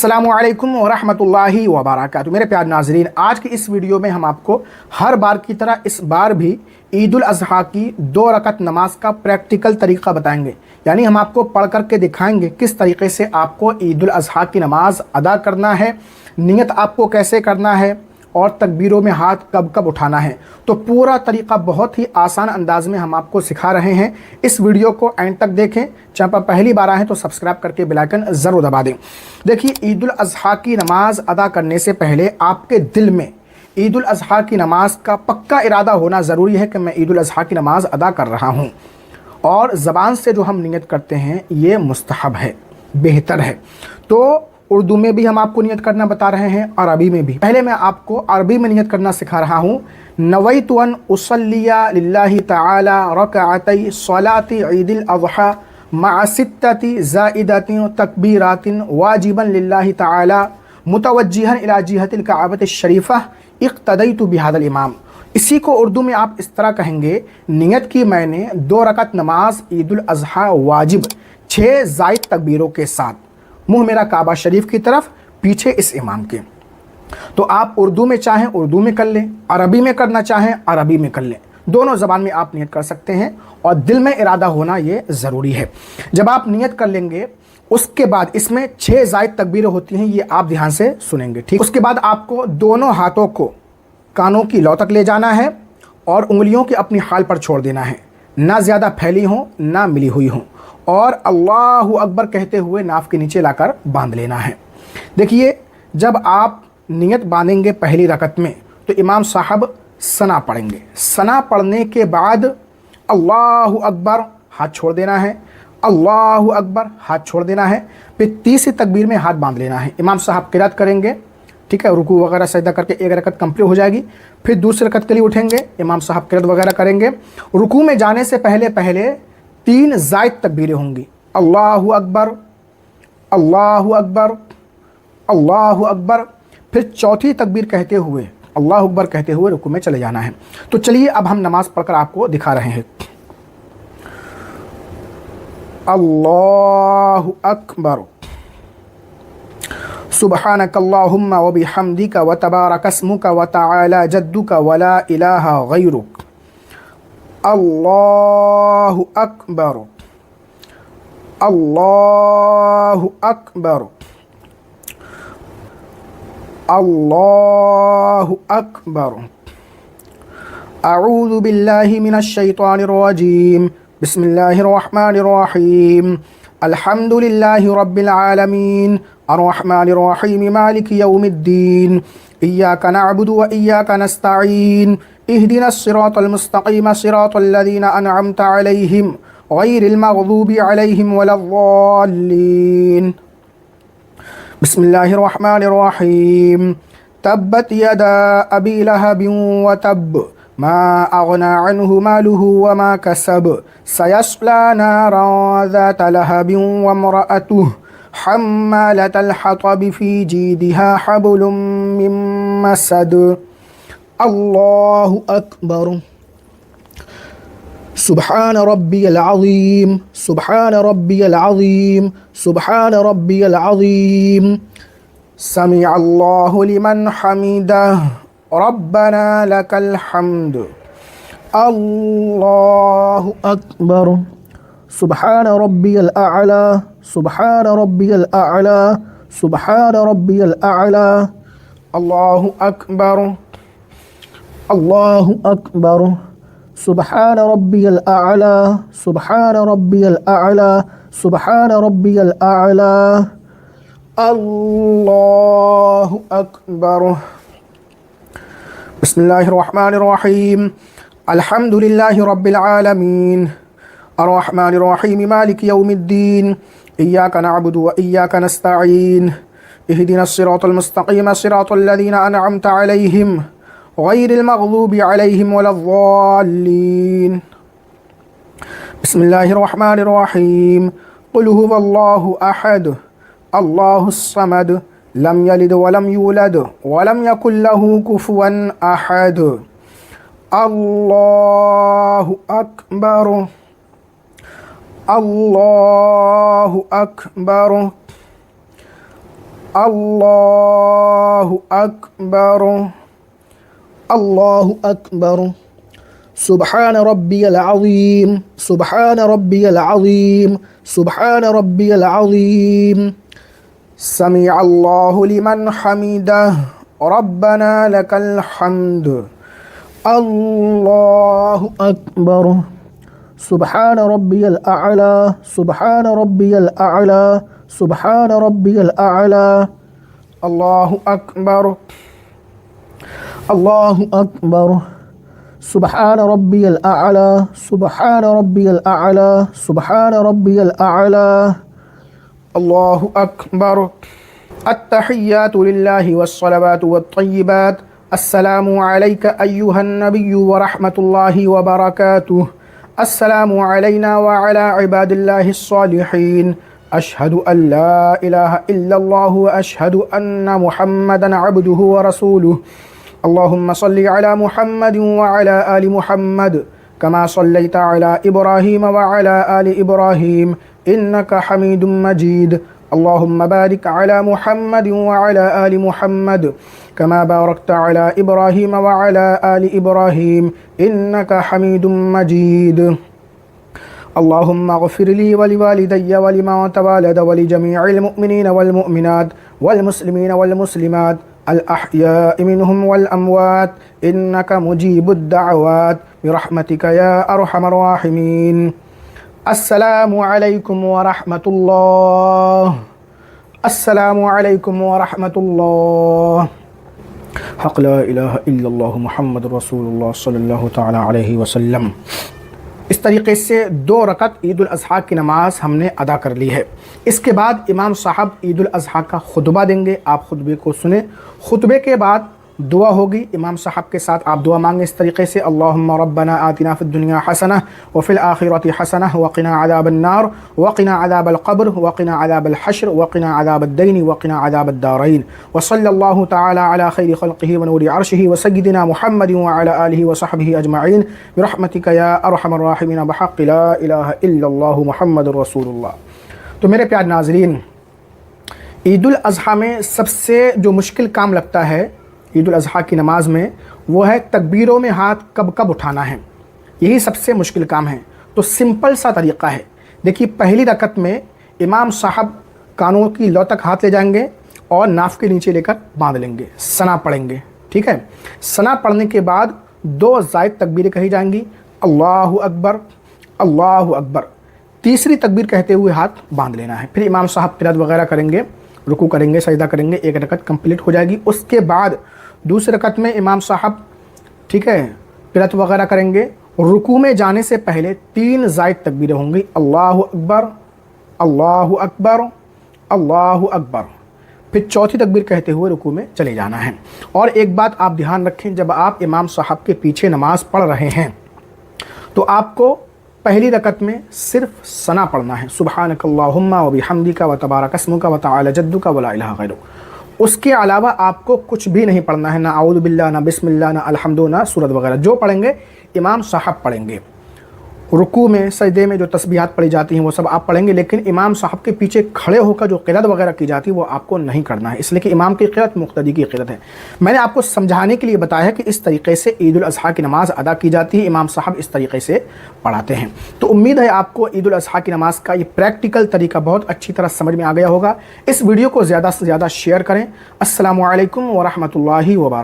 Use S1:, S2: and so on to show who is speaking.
S1: अस्सलामुअलैकुम वरहमतुल्लाहि वबरकातुहू। मेरे प्यारे नाज़रीन, आज की इस वीडियो में हम आपको हर बार की तरह इस बार भी ईद उल अज़हा की 2 रकत नमाज का प्रैक्टिकल तरीक़ा बताएंगे। यानी हम आपको पढ़ करके दिखाएंगे किस तरीके से आपको ईद उल अज़हा की नमाज अदा करना है, नियत आपको कैसे करना है और तकबीरों में हाथ कब कब उठाना है। तो पूरा तरीक़ा बहुत ही आसान अंदाज में हम आपको सिखा रहे हैं। इस वीडियो को एंड तक देखें। चैनल पर पहली बार आए हैं तो सब्सक्राइब करके बेल आइकन ज़रूर दबा दें। देखिए, ईद उल अज़हा की नमाज अदा करने से पहले आपके दिल में ईद उल अज़हा की नमाज का पक्का इरादा होना ज़रूरी है कि मैं ईद उल अज़हा की नमाज अदा कर रहा हूँ। और ज़बान से जो हम नियत करते हैं ये मुस्तहब है, बेहतर है। तो उर्दू में भी हम आपको नियत करना बता रहे हैं, अरबी में भी। पहले मैं आपको अरबी में नियत करना सिखा रहा हूँ। नवैतु अन उसल्लिया लिल्लाहि तआला रकअतै सलाति ईदिल अज़हा मअ सित्तति ज़ाइदतिन तकबीरातिन वाजिबन लिल्लाहि तआला मुतवज्जिहन इला जिहतिल कअबति शरीफा इक़्तदैतु बिहादल इमाम। इसी को उर्दू में आप इस तरह कहेंगे, नियत की मैंने 2 रकत नमाज ईद उल अज़हा वाजिब 6 ज़ायद तकबीरों के साथ, मुँह मेरा काबा शरीफ की तरफ, पीछे इस इमाम के। तो आप उर्दू में चाहें उर्दू में कर लें, अरबी में करना चाहें अरबी में कर लें। दोनों ज़बान में आप नियत कर सकते हैं और दिल में इरादा होना ये ज़रूरी है। जब आप नियत कर लेंगे उसके बाद इसमें 6 ज़ायद तकबीरें होती हैं, ये आप ध्यान से सुनेंगे, ठीक। उसके बाद आपको दोनों हाथों को कानों की लौ तक ले जाना है और उंगलियों की अपनी हाल पर छोड़ देना है, ना ज़्यादा फैली हों ना मिली हुई हों, और अल्लाहु अकबर कहते हुए नाफ के नीचे लाकर बांध लेना है। देखिए, जब आप नियत बांधेंगे पहली रकत में तो इमाम साहब सना पढ़ेंगे। सना पढ़ने के बाद अल्लाहु अकबर हाथ छोड़ देना है, अल्लाहु अकबर हाथ छोड़ देना है। फिर तीसरी तकबीर में हाथ बांध लेना है। इमाम साहब किरात करेंगे, ठीक है, रुकू वगैरह सजदा करके 1 रकत कंप्लीट हो जाएगी। फिर दूसरी रकत के लिए उठेंगे, इमाम साहब किरात वगैरह करेंगे। रुकू में जाने से पहले पहले 3 ज़ायद तकबीरें होंगी, अल्लाहु अकबर, अल्लाहु अकबर, अल्लाहु अकबर। फिर चौथी तकबीर कहते हुए, अल्लाहु अकबर कहते हुए रुकू में चले जाना है। तो चलिए अब हम नमाज पढ़कर आपको दिखा रहे हैं। अल्लाहु अकबर, सुब्हानक अल्लाहुम्मा व बिहम्दिका व तबारक अस्मुका व तआला जद्दुका व ला इलाहा गैरुक। अल्लाहु अकबर, अल्लाहु अकबर, अल्लाहु अकबर। अऊज़ु बिल्लाहि मिनश शैतानिर रजीम। बिस्मिल्लाहिर रहमानिर रहीम। अल्हम्दुलिल्लाहि रब्बिल आलमीन अर्रहमानिर रहीम मालिकि यौमिद्दीन इय्याका नअबुदु व इय्याका नस्तईन इहदिनस सिरातल मुस्तक़ीम सिरातल लज़ीना अनअमता अलैहिम गैरिल मग़दूबि अलैहिम वलद्दाल्लीन। बिस्मिल्लाहिर्रहमानिर्रहीम। तब्बत यदा अबी लहबिन व तब मा अग़ना अन्हु मालुहु व मा कसब सयस्ला नारन ज़ात लहबिन व इम्रअतुहु हम्मालतल हतब फ़ी जीदिहा हब्लुम मिन मसद। अल्लाहु अकबर। सुब्हान रब्बियल अज़ीम, सुब्हान रब्बियल अज़ीम, सुब्हान रब्बियल अज़ीम। समी अल्लाहु लिमन हमिदह, रब्बना लकल हम्द। अल्लाहु अकबर। सुब्हान रब्बियल अअला, सुब्हान रब्बियल अअला, सुब्हान रब्बियल अअला। अल्लाहु अकबर, अल्लाहु अकबर। सुब्हान रब्बियल अअला, सुब्हान रब्बियल अअला, सुब्हान रब्बियल अअला। अल्लाहु अकबर। बिस्मिल्लाहिर्रहमानिर्रहीम। अल्हम्दुलिल्लाहि रब्बिल आलमीन अर्रहमानिर रहीम मालिकि यौमिद्दीन इय्याका नअबुदु व इय्याका नस्तईन इहदिनस सिरातल मुस्तक़ीम सिरातल लज़ीना अनअमता अलैहिम गैरिल मग़दूबि अलैहिम वलद्दाल्लीन। बिस्मिल्लाहिर रहमानिर रहीम। क़ुल हुवल्लाहु अहद अल्लाहुस समद लम यलिद व लम यूलद व लम यकुल लहू कुफुवन अहद। अल्लाहु अकबर, अल्लाहु अकबर, अल्लाहु अकबर, अल्लाहु अकबर। सुबहान रब्बियल अज़ीम, सुबहान रब्बियल अज़ीम, सुबहान रब्बियल अज़ीम। समी अल्लाहु लिमन हमीदह, रब्बना लकल हम्द। अल्लाहु अकबर। सुबहान रब्बियल अअला, सुबहान रब्बियल अअला, सुबहान रब्बियल अअला। अल्लाहु अकबर, अल्लाहु अकबर। सुबहान रब्बियल अअला, सुबहान रब्बियल अअला, सुबहान रब्बियल अअला। अल्लाहु अकबर। अत्तहिय्यातु लिल्लाहि वस्सलावातु वत्तय्यिबात। अस्सलामु अलैका अय्युहन नबिय्यु व रहमतुल्लाहि व बरकातुहु। अस्सलामु अलैना व अला इबादिल्लाहिस सालिहीन। अशहदु अल्ला इलाहा इल्लल्लाहु व अशहदु अन्ना मुहम्मदन अब्दुहु व रसूलुहु। अल्लाहुम्मा सल्लि अला मुहम्मदिन व अला आलि मुहम्मद कमा सल्लैता अला इब्राहीम व अला आलि इब्राहीम इन्नका हमीदुम मजीद। अल्लाहुम्मा बारिक अला मुहम्मदिन व अला आलि मुहम्मद कमा बारकता अला इब्राहीम व अला आलि इब्राहीम इन्नका हमीदुम मजीद। अल्लाहुम्मा गफिर ली व लिवालिदैया व लिमन तवलद व लिजमीइल मुमिनीन वल मुमिनात वल मुस्लिमीन वल मुस्लिमात अल अहयाइ मिनहुम वल अमवात इन्नका मुजीबुद दअवात बिरहमतिका या अरहमर राहिमीन। अस्सलामु अलैकुम व रहमतुल्लाह, अस्सलामु अलैकुम व रहमतुल्लाह। हक़ ला इलाहा इल्लल्लाहु मुहम्मदुर रसूलुल्लाह सल्लल्लाहु तआला अलैहि वसल्लम। इस तरीक़े से 2 रकत ईद उल अज़हा की नमाज़ हमने अदा कर ली है। इसके बाद इमाम साहब ईद उल अज़हा का खुतबा देंगे, आप खुतबे को सुने। खुतबे के बाद दुआ होगी, इमाम साहब के साथ आप दुआ मांगें इस तरीक़े से, अल्लाहुम्मा रब्बना आतिना फ़िद दुनिया हसनह व फ़िल आखिरति हसनह व क़िना अज़ाबन नार व क़िना अज़ाबल क़ब्र व क़िना अज़ाबल हश्र व क़िना अज़ाबद दैन व क़िना अज़ाबद दारैन व सल्लल्लाहु तआला अला खैरि ख़ल्क़िही व नूरि अर्शिही व सय्यिदिना मुहम्मदिन व अला आलिहि व सहबिही अजमईन बिरहमतिका या अरहमर राहिमीन बिहक़्क़ि ला इलाहा इल्लल्लाहु मुहम्मदुर रसूलुल्लाह। तो मेरे प्यारे नाज़रीन, ईद उल अज़हा में सबसे जो मुश्किल काम लगता है ईद उल अज़हा की नमाज़ में, वो है तकबीरों में हाथ कब कब उठाना है। यही सबसे मुश्किल काम है। तो सिंपल सा तरीक़ा है। देखिए, पहली रकत में इमाम साहब कानों की लौ तक हाथ ले जाएंगे और नाफ के नीचे लेकर बांध लेंगे, सना पढ़ेंगे। ठीक है, सना पढ़ने के बाद 2 ज़ायद तकबीरें कही जाएंगी, अल्लाहु अकबर, अल्लाहु अकबर। तीसरी तकबीर कहते हुए हाथ बांध लेना है। फिर इमाम साहब क़िरात वगैरह करेंगे, रुकू करेंगे, सजदा करेंगे, 1 रकत कंप्लीट हो जाएगी। उसके बाद दूसरी रकत में इमाम साहब, ठीक है, क़िरात वगैरह करेंगे। रुकू में जाने से पहले 3 ज़ायद तकबीरें होंगी, अल्लाहु अकबर, अल्लाहु अकबर, अल्लाहु अकबर। फिर चौथी तकबीर कहते हुए रुकू में चले जाना है। और एक बात आप ध्यान रखें, जब आप इमाम साहब के पीछे नमाज़ पढ़ रहे हैं तो आपको पहली रकत में सिर्फ सना पढ़ना है, सुब्हानकल्लाहुम्मा व बिहम्दिका व तबारक अस्मुका व तआला जद्दुका व ला इलाहा गैरुक। उसके अलावा आपको कुछ भी नहीं पढ़ना है, ना आऊज़ु बिल्लाह, ना बिस्मिल्लाह, ना अल्हम्दु, ना सूरत वगैरह। जो पढ़ेंगे इमाम साहब पढ़ेंगे। रुकू में, सजदे में जो तस्बीहात पढ़ी जाती हैं वो सब आप पढ़ेंगे, लेकिन इमाम साहब के पीछे खड़े होकर जो क़िरात वगैरह की जाती है वो आपको नहीं करना है, इसलिए कि इमाम की क़िरात मुक़्तदी की क़िरात है। मैंने आपको समझाने के लिए बताया कि इस तरीक़े से ईद उल अज़हा की नमाज़ अदा की जाती है, इमाम साहब इस तरीक़े से पढ़ाते हैं। तो उम्मीद है आपको ईद उल अज़हा की नमाज़ का ये प्रैक्टिकल तरीका बहुत अच्छी तरह समझ में आ गया होगा। इस वीडियो को ज़्यादा से ज़्यादा शेयर करें। अस्सलामु अलैकुम व रहमतुल्लाहि व बरकातुहू।